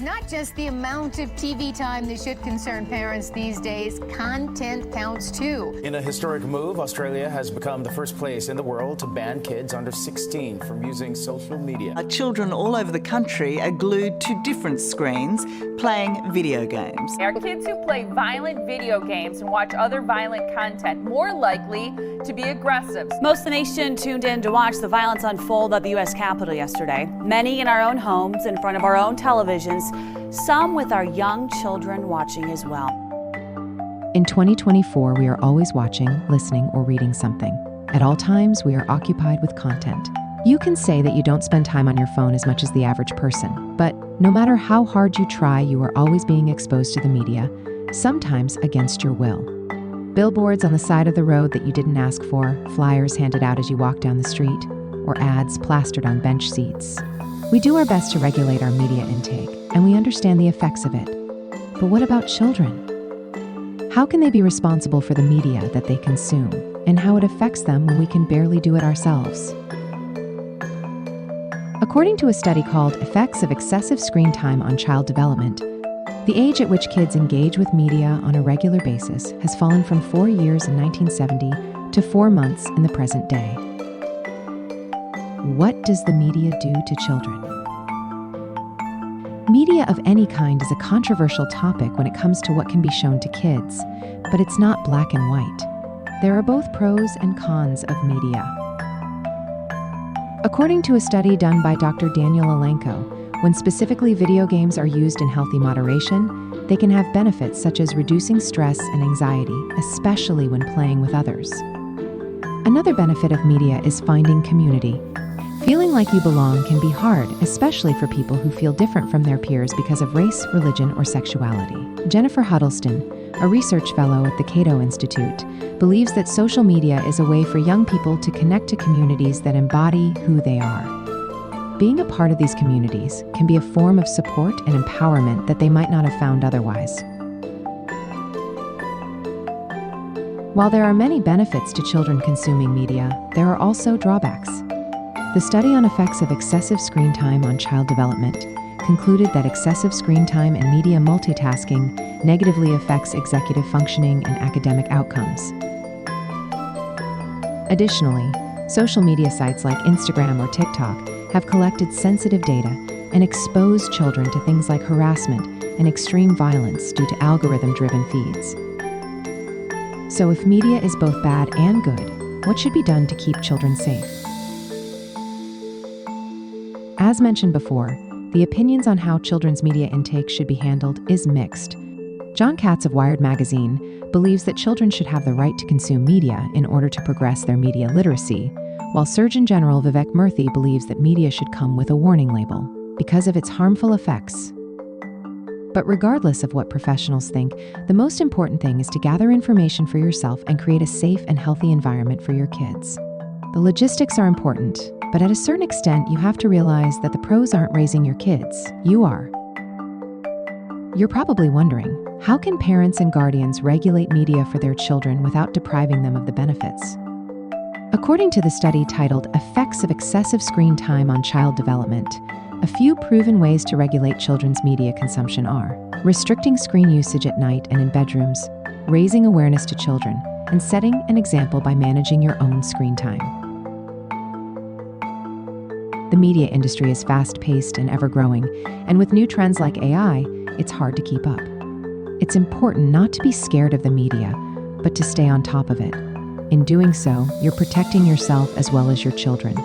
not just the amount of TV time that should concern parents these days. Content counts too. In a historic move, Australia has become the first place in the world to ban kids under 16 from using social media. Children all over the country are glued to different screens playing video games. Are kids who play violent video games and watch other violent content more likely to be aggressive? Most of the nation tuned in to watch the violence unfold at the U.S. Capitol yesterday. Many in our own homes, in front of our own televisions, some with our young children watching as well. In 2024, we are always watching, listening, or reading something. At all times, we are occupied with content. You can say that you don't spend time on your phone as much as the average person, but no matter how hard you try, you are always being exposed to the media, sometimes against your will. Billboards on the side of the road that you didn't ask for, flyers handed out as you walk down the street, or ads plastered on bench seats. We do our best to regulate our media intake, and we understand the effects of it. But what about children? How can they be responsible for the media that they consume, and how it affects them when we can barely do it ourselves? According to a study called Effects of Excessive Screen Time on Child Development, the age at which kids engage with media on a regular basis has fallen from 4 years in 1970 to 4 months in the present day. What does the media do to children? Media of any kind is a controversial topic when it comes to what can be shown to kids, but it's not black and white. There are both pros and cons of media. According to a study done by Dr. Daniel Alenko, when specifically video games are used in healthy moderation, they can have benefits such as reducing stress and anxiety, especially when playing with others. Another benefit of media is finding community. Feeling like you belong can be hard, especially for people who feel different from their peers because of race, religion, or sexuality. Jennifer Huddleston, a research fellow at the Cato Institute, believes that social media is a way for young people to connect to communities that embody who they are. Being a part of these communities can be a form of support and empowerment that they might not have found otherwise. While there are many benefits to children consuming media, there are also drawbacks. The study on effects of excessive screen time on child development concluded that excessive screen time and media multitasking negatively affects executive functioning and academic outcomes. Additionally, social media sites like Instagram or TikTok have collected sensitive data and exposed children to things like harassment and extreme violence due to algorithm-driven feeds. So if media is both bad and good, what should be done to keep children safe? As mentioned before, the opinions on how children's media intake should be handled is mixed. John Katz of Wired magazine believes that children should have the right to consume media in order to progress their media literacy, while Surgeon General Vivek Murthy believes that media should come with a warning label because of its harmful effects. But regardless of what professionals think, the most important thing is to gather information for yourself and create a safe and healthy environment for your kids. The logistics are important, but at a certain extent, you have to realize that the pros aren't raising your kids, you are. You're probably wondering, how can parents and guardians regulate media for their children without depriving them of the benefits? According to the study titled Effects of Excessive Screen Time on Child Development, a few proven ways to regulate children's media consumption are restricting screen usage at night and in bedrooms, raising awareness to children, and setting an example by managing your own screen time. The media industry is fast-paced and ever-growing, and with new trends like AI, it's hard to keep up. It's important not to be scared of the media, but to stay on top of it. In doing so, you're protecting yourself as well as your children.